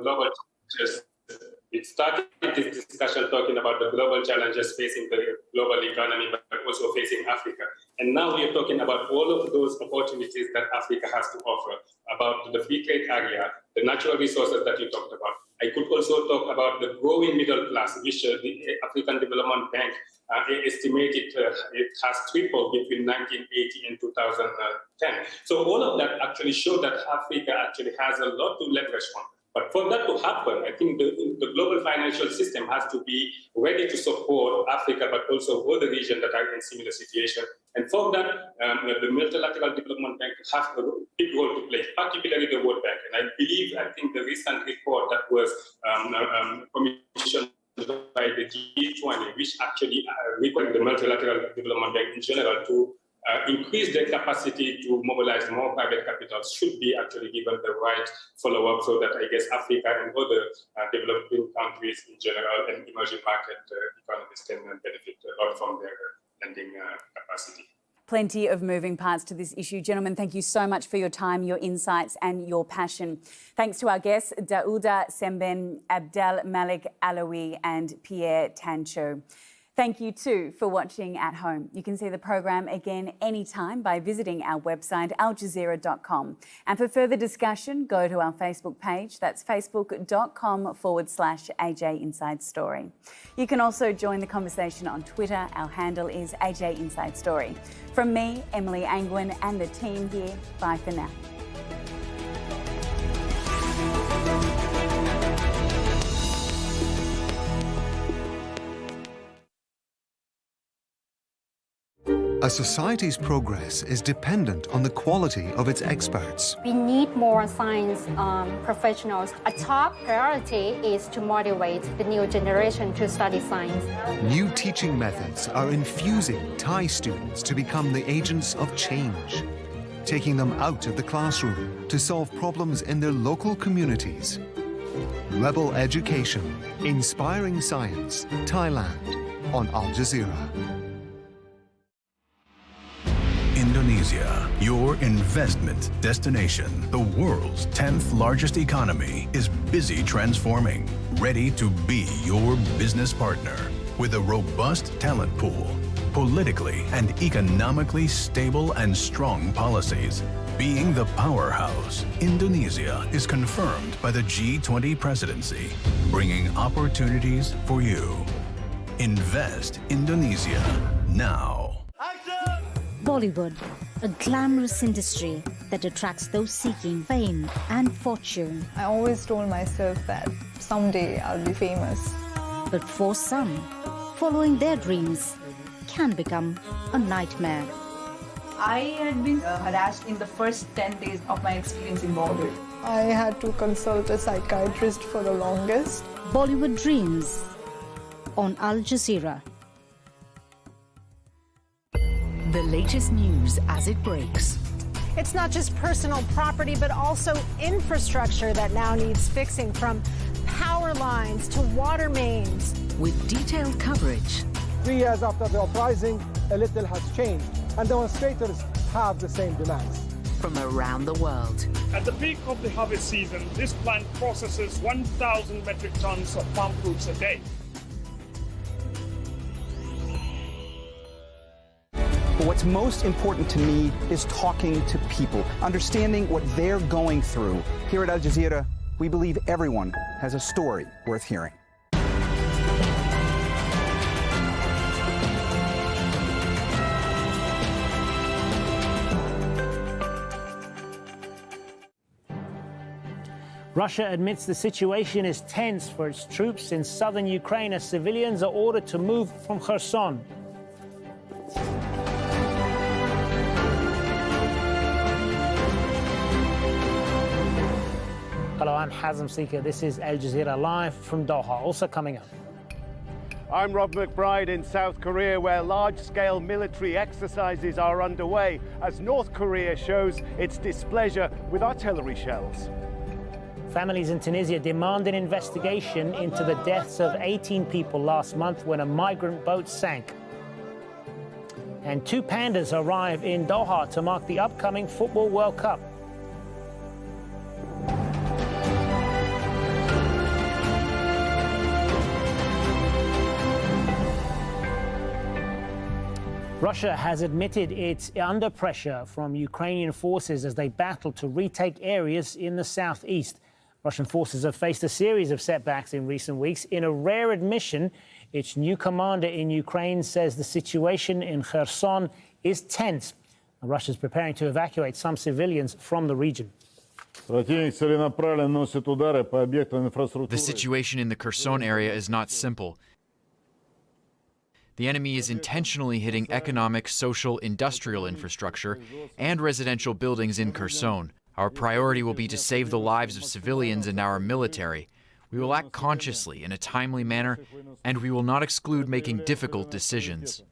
global challenges. We started this discussion talking about the global challenges facing the global economy, but also facing Africa. And now we are talking about all of those opportunities that Africa has to offer, about the free trade area, the natural resources that you talked about. I could also talk about the growing middle class, which the African Development Bank estimated it has tripled between 1980 and 2010. So all of that actually show that Africa actually has a lot to leverage on. But for that to happen, I think the global financial system has to be ready to support Africa, but also other regions that are in similar situation. And for that, the multilateral development bank has a big role to play, particularly the World Bank. And I think the recent report that was commissioned by the G20, which actually required the multilateral development bank in general to increase their capacity to mobilize more private capital, should be actually given the right follow-up, so that I guess Africa and other developing countries in general and emerging market economies can benefit a lot from their lending capacity. Plenty of moving parts to this issue. Gentlemen, thank you so much for your time, your insights and your passion. Thanks to our guests, Daouda Semben, Abdel Malik Alawi and Pierre Tancho. Thank you too for watching at home. You can see the program again anytime by visiting our website, aljazeera.com. And for further discussion, go to our Facebook page. That's facebook.com/AJ Inside Story. You can also join the conversation on Twitter. Our handle is AJ Inside Story. From me, Emily Angwin, and the team here, bye for now. A society's progress is dependent on the quality of its experts. We need more science professionals. A top priority is to motivate the new generation to study science. New teaching methods are infusing Thai students to become the agents of change, taking them out of the classroom to solve problems in their local communities. Rebel Education, Inspiring Science, Thailand, on Al Jazeera. Indonesia, your investment destination, the world's 10th largest economy, is busy transforming, ready to be your business partner with a robust talent pool, politically and economically stable and strong policies. Being the powerhouse, Indonesia is confirmed by the G20 presidency, bringing opportunities for you. Invest Indonesia now. Bollywood, a glamorous industry that attracts those seeking fame and fortune. I always told myself that someday I'll be famous. But for some, following their dreams can become a nightmare. I had been harassed in the first 10 days of my experience in Bollywood. I had to consult a psychiatrist for the longest. Bollywood Dreams on Al Jazeera. The latest news as it breaks. It's not just personal property, but also infrastructure that now needs fixing, from power lines to water mains. With detailed coverage. 3 years after the uprising, a little has changed, and demonstrators have the same demands. From around the world. At the peak of the harvest season, this plant processes 1,000 metric tons of palm fruits a day. But what's most important to me is talking to people, understanding what they're going through. Here at Al Jazeera, we believe everyone has a story worth hearing. Russia admits the situation is tense for its troops in southern Ukraine as civilians are ordered to move from Kherson. Hello, I'm Hazem Sika. This is Al Jazeera live from Doha. Also coming up. I'm Rob McBride in South Korea, where large-scale military exercises are underway as North Korea shows its displeasure with artillery shells. Families in Tunisia demand an investigation into the deaths of 18 people last month when a migrant boat sank. And 2 pandas arrive in Doha to mark the upcoming Football World Cup. Russia has admitted it's under pressure from Ukrainian forces as they battle to retake areas in the southeast. Russian forces have faced a series of setbacks in recent weeks. In a rare admission, its new commander in Ukraine says the situation in Kherson is tense. Russia is preparing to evacuate some civilians from the region. The situation in the Kherson area is not simple. The enemy is intentionally hitting economic, social, industrial infrastructure and residential buildings in Kherson. Our priority will be to save the lives of civilians and our military. We will act consciously in a timely manner, and we will not exclude making difficult decisions.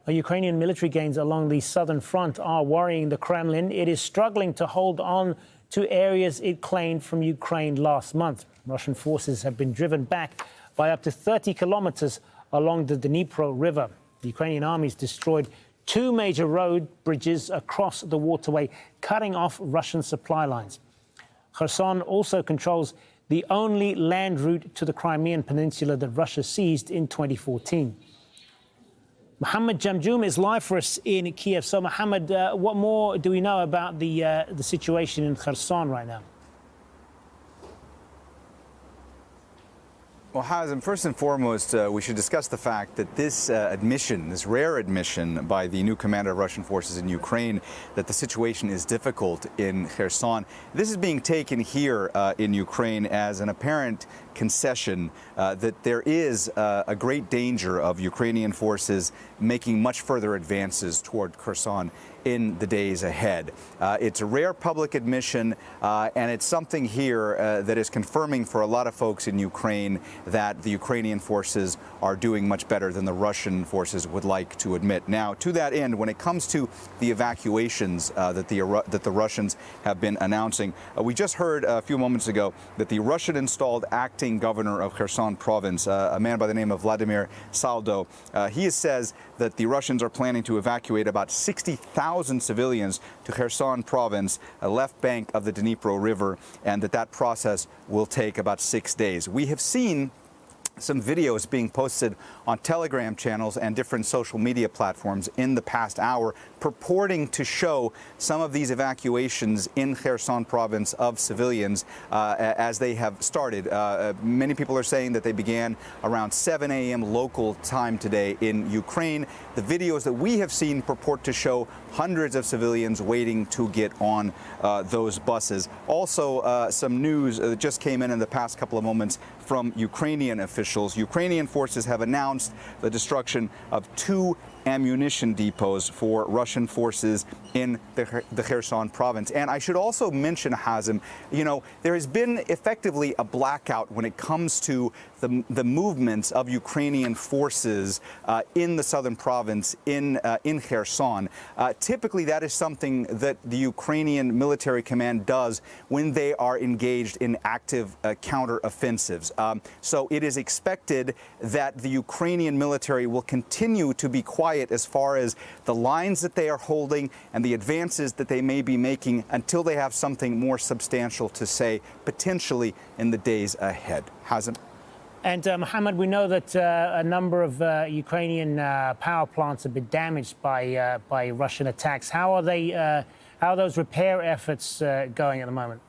Ukrainian military gains along the southern front are worrying the Kremlin. It is struggling to hold on to areas it claimed from Ukraine last month. Russian forces have been driven back by up to 30 kilometers along the Dnipro River. The Ukrainian armies destroyed 2 major road bridges across the waterway, cutting off Russian supply lines. Kherson also controls the only land route to the Crimean Peninsula that Russia seized in 2014. Mohammed Jamjoom is live for us in Kiev. So, Mohammed, what more do we know about the situation in Kherson right now? Well, Hazem, first and foremost, we should discuss the fact that this admission, this rare admission by the new commander of Russian forces in Ukraine, that the situation is difficult in Kherson, this is being taken here in Ukraine as an apparent concession that there is a great danger of Ukrainian forces making much further advances toward Kherson in the days ahead. It's a rare public admission, and it's something here that is confirming for a lot of folks in Ukraine that the Ukrainian forces are doing much better than the Russian forces would like to admit. Now, to that end, when it comes to the evacuations that the Russians have been announcing, we just heard a few moments ago that the Russian-installed acting governor of Kherson province, a man by the name of Vladimir Saldo, he says that the Russians are planning to evacuate about 60,000 civilians to Kherson province, a left bank of the Dnipro River, and that process will take about 6 days. We have seen some videos being posted on Telegram channels and different social media platforms in the past hour purporting to show some of these evacuations in Kherson province of civilians as they have started. Many people are saying that they began around 7 a.m. local time today in Ukraine. The videos that we have seen purport to show hundreds of civilians waiting to get on those buses. Also, some news that just came in the past couple of moments from Ukrainian officials. Ukrainian forces have announced the destruction of 2 ammunition depots for Russian forces in the Kherson province. And I should also mention, Hazem, you know, there has been effectively a blackout when it comes to the movements of Ukrainian forces in the southern province in Kherson. Typically, that is something that the Ukrainian military command does when they are engaged in active counteroffensives. So it is expected that the Ukrainian military will continue to be quiet as far as the lines that they are holding and the advances that they may be making until they have something more substantial to say, potentially in the days ahead. Hazem? And Mohammed, we know that a number of Ukrainian power plants have been damaged by Russian attacks. How are those repair efforts going at the moment?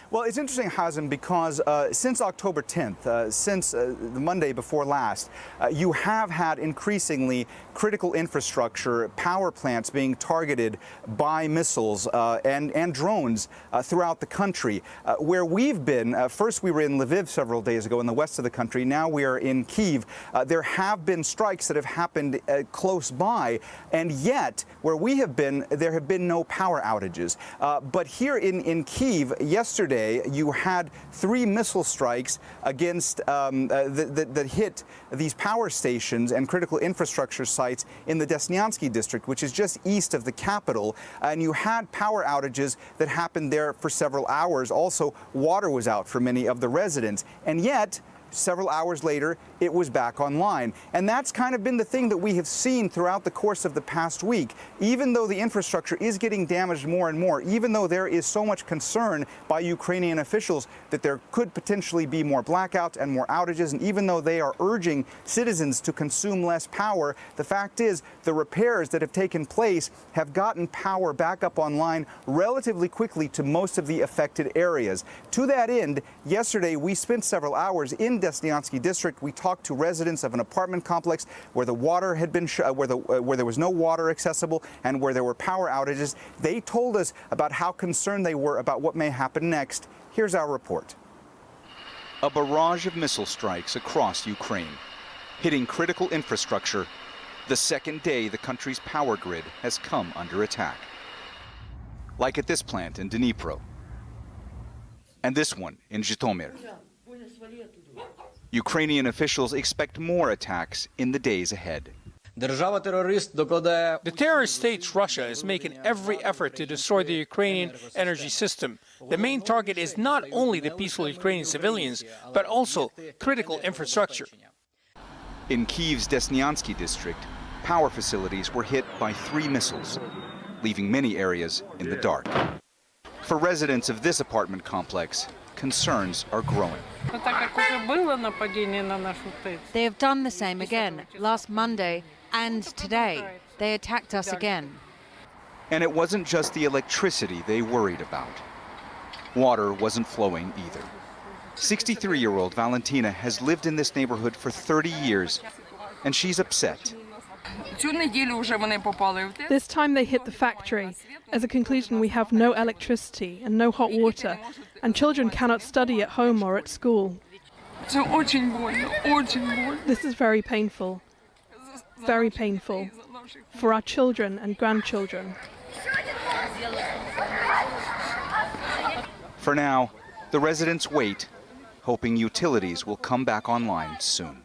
Well, it's interesting, Hazem, because since October 10th, since the Monday before last, you have had increasingly critical infrastructure, power plants being targeted by missiles and drones throughout the country. Where we've been, first we were in Lviv several days ago in the west of the country, now we are in Kyiv. There have been strikes that have happened close by, and yet where we have been, there have been no power outages. But here in Kyiv, yesterday, you had 3 missile strikes against that hit these power stations and critical infrastructure sites in the Desnyansky district, which is just east of the capital. And you had power outages that happened there for several hours. Also, water was out for many of the residents. And yet, several hours later, it was back online. And that's kind of been the thing that we have seen throughout the course of the past week. Even though the infrastructure is getting damaged more and more, even though there is so much concern by Ukrainian officials that there could potentially be more blackouts and more outages, and even though they are urging citizens to consume less power, the fact is the repairs that have taken place have gotten power back up online relatively quickly to most of the affected areas. To that end, yesterday we spent several hours in Desnyansky district. We talked to residents of an apartment complex where the water had been where there was no water accessible and where there were power outages. They told us about how concerned they were about what may happen next. Here's our report. A barrage of missile strikes across Ukraine, hitting critical infrastructure. The second day the country's power grid has come under attack. Like at this plant in Dnipro, and this one in Zhytomyr. Ukrainian officials expect more attacks in the days ahead. The terrorist state Russia is making every effort to destroy the Ukrainian energy system. The main target is not only the peaceful Ukrainian civilians, but also critical infrastructure. In Kyiv's Desnyansky district, power facilities were hit by 3 missiles, leaving many areas in the dark. For residents of this apartment complex, concerns are growing. They have done the same again, last Monday and today. They attacked us again. And it wasn't just the electricity they worried about. Water wasn't flowing either. 63-year-old Valentina has lived in this neighborhood for 30 years, and she's upset. This time they hit the factory. As a conclusion, we have no electricity and no hot water, and children cannot study at home or at school. This is very painful for our children and grandchildren. For now, the residents wait, hoping utilities will come back online soon.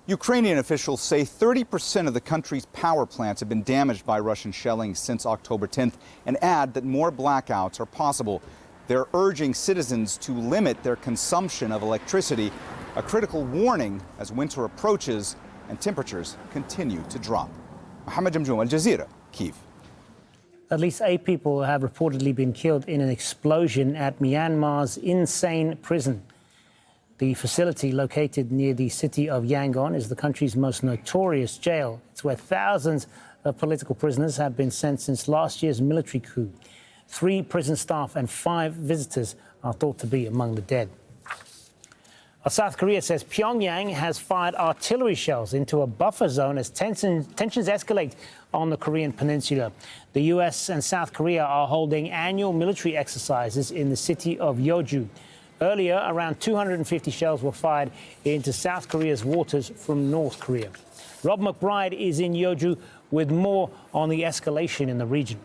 Ukrainian officials say 30% of the country's power plants have been damaged by Russian shelling since October 10th and add that more blackouts are possible. They're urging citizens to limit their consumption of electricity, a critical warning as winter approaches and temperatures continue to drop. Mohammed Jamjoom, Al Jazeera, Kyiv. At least 8 people have reportedly been killed in an explosion at Myanmar's insane prison. The facility, located near the city of Yangon, is the country's most notorious jail. It's where thousands of political prisoners have been sent since last year's military coup. 3 prison staff and 5 visitors are thought to be among the dead. South Korea says Pyongyang has fired artillery shells into a buffer zone as tensions escalate on the Korean peninsula. The U.S. and South Korea are holding annual military exercises in the city of Yeoju. Earlier, around 250 shells were fired into South Korea's waters from North Korea. Rob McBride is in Yeoju with more on the escalation in the region.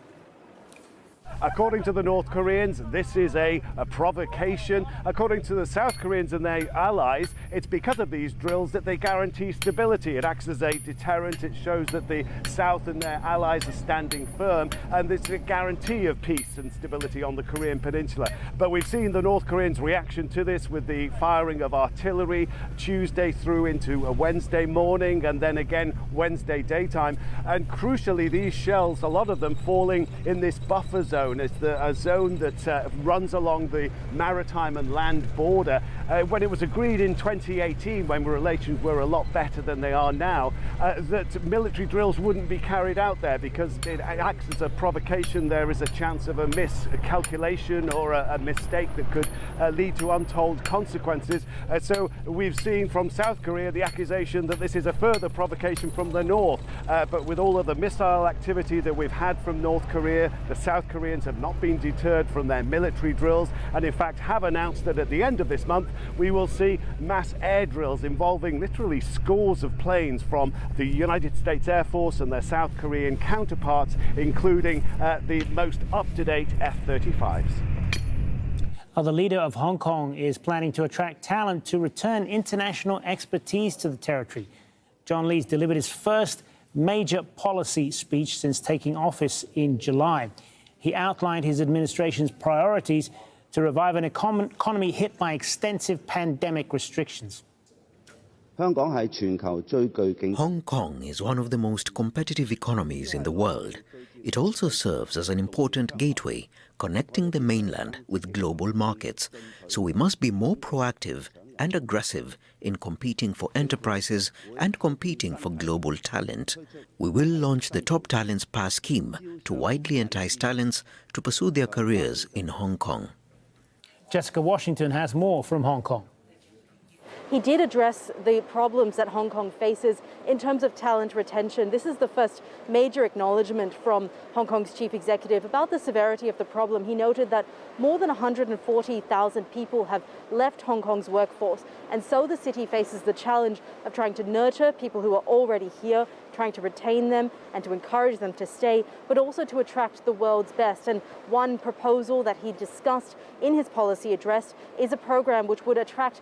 According to the North Koreans, this is a provocation. According to the South Koreans and their allies, it's because of these drills that they guarantee stability. It acts as a deterrent. It shows that the South and their allies are standing firm, and it's a guarantee of peace and stability on the Korean peninsula. But we've seen the North Koreans' reaction to this with the firing of artillery Tuesday through into a Wednesday morning and then again Wednesday daytime. And crucially, these shells, a lot of them falling in this buffer zone. It's a zone that runs along the maritime and land border. When it was agreed in 2018, when relations were a lot better than they are now, that military drills wouldn't be carried out there because it acts as a provocation. There is a chance of a miscalculation or a mistake that could lead to untold consequences. So we've seen from South Korea the accusation that this is a further provocation from the North. But with all of the missile activity that we've had from North Korea, the South Koreans have not been deterred from their military drills, and in fact have announced that at the end of this month we will see mass air drills involving literally scores of planes from the United States Air Force and their South Korean counterparts, including the most up-to-date F-35s. The leader of Hong Kong is planning to attract talent to return international expertise to the territory. John Lee's delivered his first major policy speech since taking office in July. He outlined his administration's priorities to revive an economy hit by extensive pandemic restrictions. Hong Kong is one of the most competitive economies in the world. It also serves as an important gateway, connecting the mainland with global markets. So we must be more proactive and aggressive in competing for enterprises and competing for global talent. We will launch the Top Talents Pass scheme to widely entice talents to pursue their careers in Hong Kong. Jessica Washington has more from Hong Kong. He did address the problems that Hong Kong faces in terms of talent retention. This is the first major acknowledgement from Hong Kong's chief executive about the severity of the problem. He noted that more than 140,000 people have left Hong Kong's workforce, and so the city faces the challenge of trying to nurture people who are already here, trying to retain them and to encourage them to stay, but also to attract the world's best. And one proposal that he discussed in his policy address is a program which would attract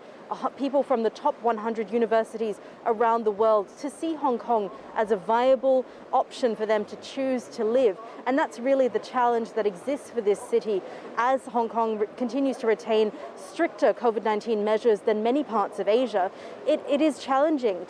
people from the top 100 universities around the world to see Hong Kong as a viable option for them to choose to live. And that's really the challenge that exists for this city as Hong Kong continues to retain stricter COVID-19 measures than many parts of Asia. It is challenging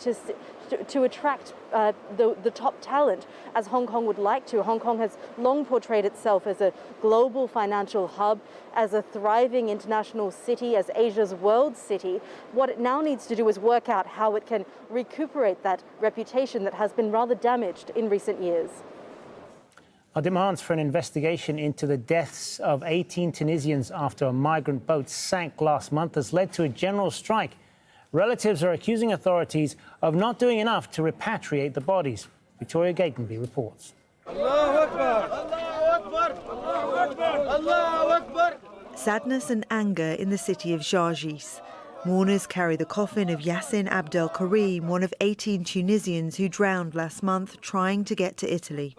to attract the top talent as Hong Kong would like to. Hong Kong has long portrayed itself as a global financial hub, as a thriving international city, as Asia's world city. What it now needs to do is work out how it can recuperate that reputation that has been rather damaged in recent years. Our demands for an investigation into the deaths of 18 Tunisians after a migrant boat sank last month has led to a general strike. Relatives are accusing authorities of not doing enough to repatriate the bodies. Victoria Gatenby reports. Sadness and anger in the city of Jargis. Mourners carry the coffin of Yassin Abdel Karim, one of 18 Tunisians who drowned last month trying to get to Italy.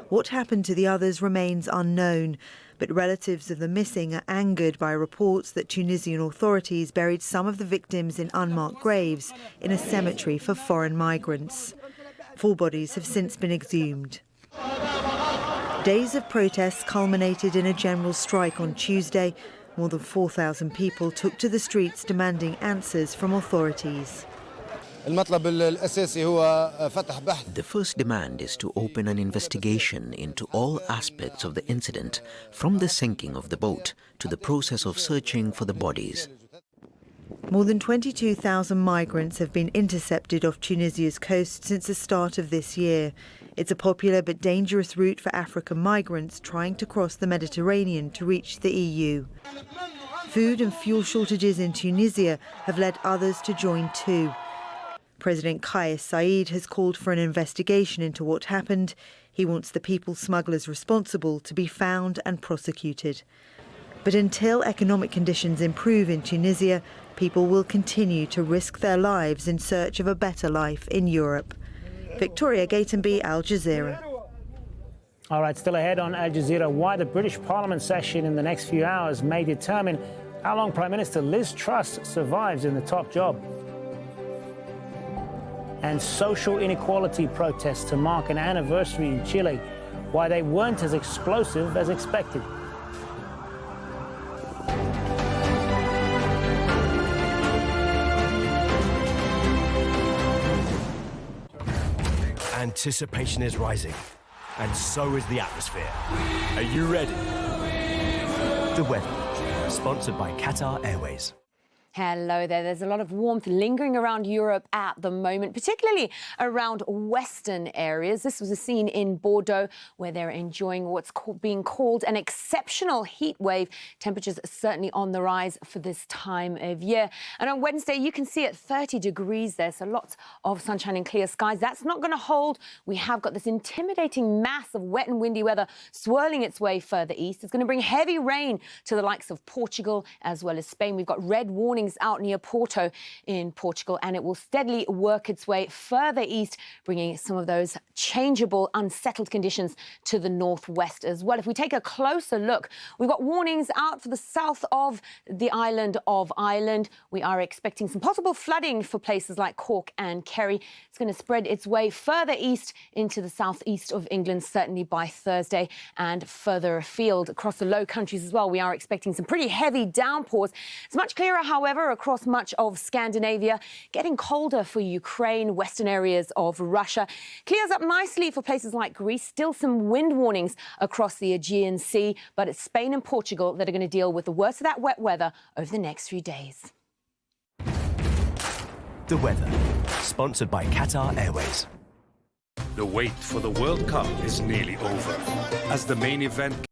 What happened to the others remains unknown, but relatives of the missing are angered by reports that Tunisian authorities buried some of the victims in unmarked graves in a cemetery for foreign migrants. 4 bodies have since been exhumed. Days of protests culminated in a general strike on Tuesday. More than 4,000 people took to the streets demanding answers from authorities. The first demand is to open an investigation into all aspects of the incident, from the sinking of the boat to the process of searching for the bodies. More than 22,000 migrants have been intercepted off Tunisia's coast since the start of this year. It's a popular but dangerous route for African migrants trying to cross the Mediterranean to reach the EU. Food and fuel shortages in Tunisia have led others to join too. President Kais Saied has called for an investigation into what happened. He wants the people smugglers responsible to be found and prosecuted. But until economic conditions improve in Tunisia, people will continue to risk their lives in search of a better life in Europe. Victoria Gatenby, Al Jazeera. All right, still ahead on Al Jazeera, why the British Parliament session in the next few hours may determine how long Prime Minister Liz Truss survives in the top job. And social inequality protests to mark an anniversary in Chile, why they weren't as explosive as expected. Anticipation is rising, and so is the atmosphere. Are you ready? The weather, sponsored by Qatar Airways. Hello there. There's a lot of warmth lingering around Europe at the moment, particularly around western areas. This was a scene in Bordeaux where they're enjoying what's being called an exceptional heat wave. Temperatures are certainly on the rise for this time of year. And on Wednesday, you can see at 30 degrees there, so lots of sunshine and clear skies. That's not going to hold. We have got this intimidating mass of wet and windy weather swirling its way further east. It's going to bring heavy rain to the likes of Portugal as well as Spain. We've got red warnings out near Porto in Portugal, and it will steadily work its way further east, bringing some of those changeable, unsettled conditions to the northwest as well. If we take a closer look, we've got warnings out for the south of the island of Ireland. We are expecting some possible flooding for places like Cork and Kerry. It's going to spread its way further east into the southeast of England, certainly by Thursday, and further afield across the Low Countries as well. We are expecting some pretty heavy downpours. It's much clearer, however, across much of Scandinavia. Getting colder for Ukraine, western areas of Russia. Clears up nicely for places like Greece. Still some wind warnings across the Aegean Sea, but it's Spain and Portugal that are going to deal with the worst of that wet weather over the next few days. The weather, sponsored by Qatar Airways. The wait for the World Cup is nearly over, as the main event